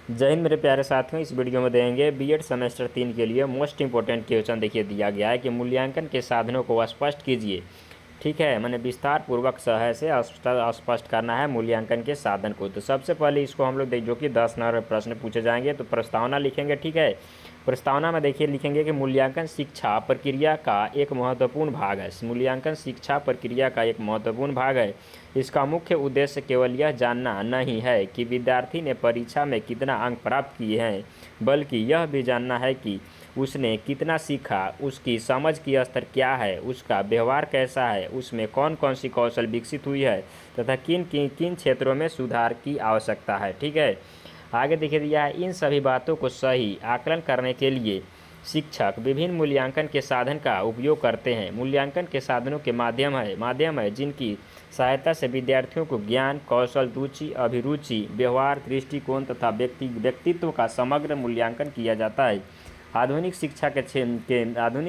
जय हिंद मेरे प्यारे साथियों। इस वीडियो में देंगे बीएड सेमेस्टर 3 के लिए मोस्ट इंपॉर्टेंट क्वेश्चन। देखिए दिया गया है कि मूल्यांकन के साधनों को स्पष्ट कीजिए। ठीक है, मैंने विस्तार पूर्वक सह से स्पष्ट करना है मूल्यांकन के साधन को। तो सबसे पहले इसको हम लोग जो कि 10 नंबर प्रश्न पूछे जाएंगे, तो प्रस्तावना लिखेंगे। ठीक है, प्रस्तावना में देखिए लिखेंगे कि मूल्यांकन शिक्षा प्रक्रिया का एक महत्वपूर्ण भाग है। मूल्यांकन शिक्षा प्रक्रिया का एक महत्वपूर्ण भाग है। इसका मुख्य उद्देश्य केवल यह जानना नहीं है कि विद्यार्थी ने परीक्षा में कितना अंक प्राप्त किए हैं, बल्कि यह भी जानना है कि उसने कितना सीखा, उसकी समझ की स्तर क्या है, उसका व्यवहार कैसा है, उसमें कौन कौन सी कौशल विकसित हुई है तथा किन किन किन क्षेत्रों में सुधार की आवश्यकता है। ठीक है, आगे देखिए दिया है इन सभी बातों को सही आकलन करने के लिए शिक्षक विभिन्न मूल्यांकन के साधन का उपयोग करते हैं। मूल्यांकन के साधनों के माध्यम है जिनकी सहायता से विद्यार्थियों को ज्ञान, कौशल, रुचि, अभिरुचि, व्यवहार, दृष्टिकोण तथा व्यक्तित्व का समग्र मूल्यांकन किया जाता है। आधुनिक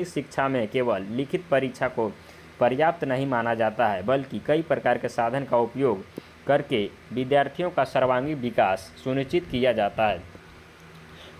शिक्षा में केवल लिखित परीक्षा को पर्याप्त नहीं माना जाता है, बल्कि कई प्रकार के साधन का उपयोग करके विद्यार्थियों का सर्वांगीण विकास सुनिश्चित किया जाता है।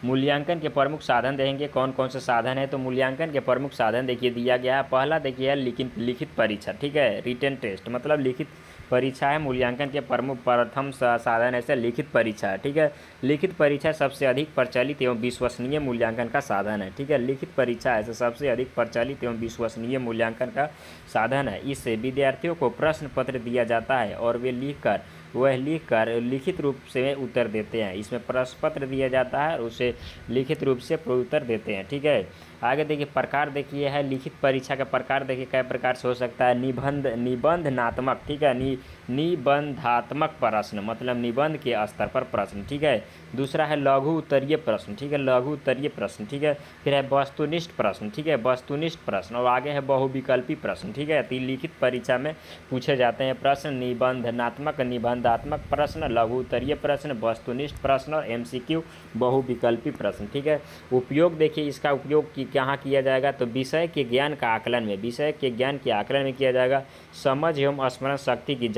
मूल्यांकन के प्रमुख साधन देंगे, कौन कौन से साधन है। तो मूल्यांकन के प्रमुख साधन देखिए दिया गया है। पहला देखिए है लिखित परीक्षा। ठीक है, रिटन टेस्ट मतलब लिखित परीक्षा है। मूल्यांकन के प्रथम साधन ऐसे लिखित परीक्षा है। ठीक है, लिखित परीक्षा सबसे अधिक प्रचलित एवं विश्वसनीय मूल्यांकन का साधन है। ठीक है, लिखित परीक्षा ऐसे सबसे अधिक प्रचलित एवं विश्वसनीय मूल्यांकन का साधन है। इससे विद्यार्थियों को प्रश्न पत्र दिया जाता है और वे लिखकर लिखित रूप से उत्तर देते हैं। इसमें प्रश्न पत्र दिया जाता है और उसे लिखित रूप से उत्तर देते हैं। ठीक है, आगे देखिए प्रकार देखिए है लिखित परीक्षा का प्रकार देखिए कई प्रकार से हो सकता है। निबंधनात्मक। ठीक है, निबंधात्मक प्रश्न मतलब निबंध के स्तर पर प्रश्न। ठीक है, दूसरा है लघु उत्तरीय प्रश्न। ठीक है, लघु उत्तरीय प्रश्न। ठीक है, फिर है वस्तुनिष्ठ प्रश्न। ठीक है, वस्तुनिष्ठ प्रश्न और आगे है बहुविकल्पी प्रश्न। ठीक है, तो लिखित परीक्षा में पूछे जाते हैं प्रश्न निबंधात्मक प्रश्न, लघु उत्तरीय प्रश्न, वस्तुनिष्ठ प्रश्न और एमसीक्यू बहुविकल्पी प्रश्न। ठीक है, उपयोग देखिए इसका उपयोग कहाँ किया जाएगा। तो विषय के ज्ञान का आकलन में किया जाएगा। समझ एवं स्मरण शक्ति की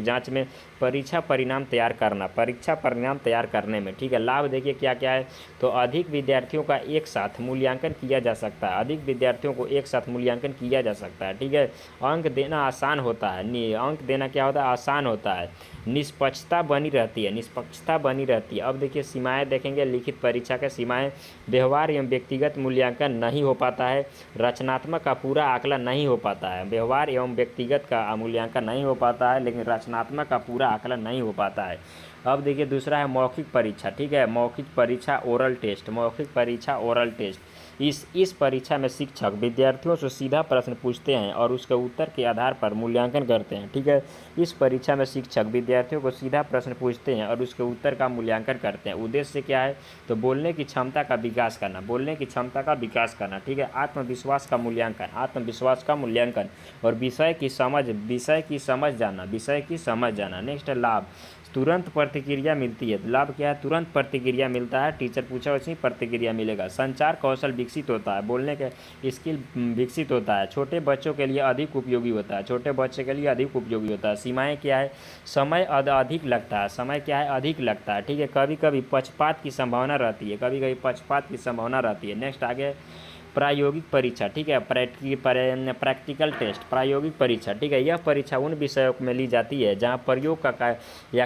जांच में परीक्षा परिणाम तैयार करने में। ठीक है, लाभ देखिए क्या क्या है। तो अधिक विद्यार्थियों का एक साथ मूल्यांकन किया जा सकता है। ठीक है, अंक देना आसान होता है। आसान होता है। निष्पक्षता बनी रहती है। अब देखिए सीमाएं देखेंगे लिखित परीक्षा के सीमाएं। व्यवहार एवं व्यक्तिगत मूल्यांकन नहीं हो पाता है। रचनात्मक का पूरा आकलन नहीं हो पाता है। व्यवहार एवं व्यक्तिगत का मूल्यांकन नहीं हो पाता है, लेकिन रचनात्मक का पूरा आकलन नहीं हो पाता है। अब देखिए दूसरा है मौखिक परीक्षा। ठीक है, मौखिक परीक्षा ओरल टेस्ट। इस परीक्षा में शिक्षक विद्यार्थियों से सीधा प्रश्न पूछते हैं और उसके उत्तर के आधार पर मूल्यांकन करते हैं। ठीक है, इस परीक्षा में शिक्षक विद्यार्थियों को सीधा प्रश्न पूछते हैं और उसके उत्तर का मूल्यांकन करते हैं। उद्देश्य क्या है। तो बोलने की क्षमता का विकास करना। ठीक है, आत्मविश्वास का मूल्यांकन और विषय की समझ जाना। नेक्स्ट है लाभ। तुरंत प्रतिक्रिया मिलती है। लाभ क्या है। तुरंत प्रतिक्रिया मिलता है। टीचर पूछा वैसे प्रतिक्रिया मिलेगा। संचार कौशल विकसित होता है। बोलने के स्किल विकसित होता है। छोटे बच्चों के लिए अधिक उपयोगी होता है। सीमाएं क्या है। समय अधिक लगता है। ठीक है, कभी कभी पक्षपात की संभावना रहती है। नेक्स्ट आगे प्रायोगिक परीक्षा। ठीक है, प्रैक्टिकल टेस्ट प्रायोगिक परीक्षा। ठीक है, यह परीक्षा उन विषयों में ली जाती है जहाँ प्रयोग का या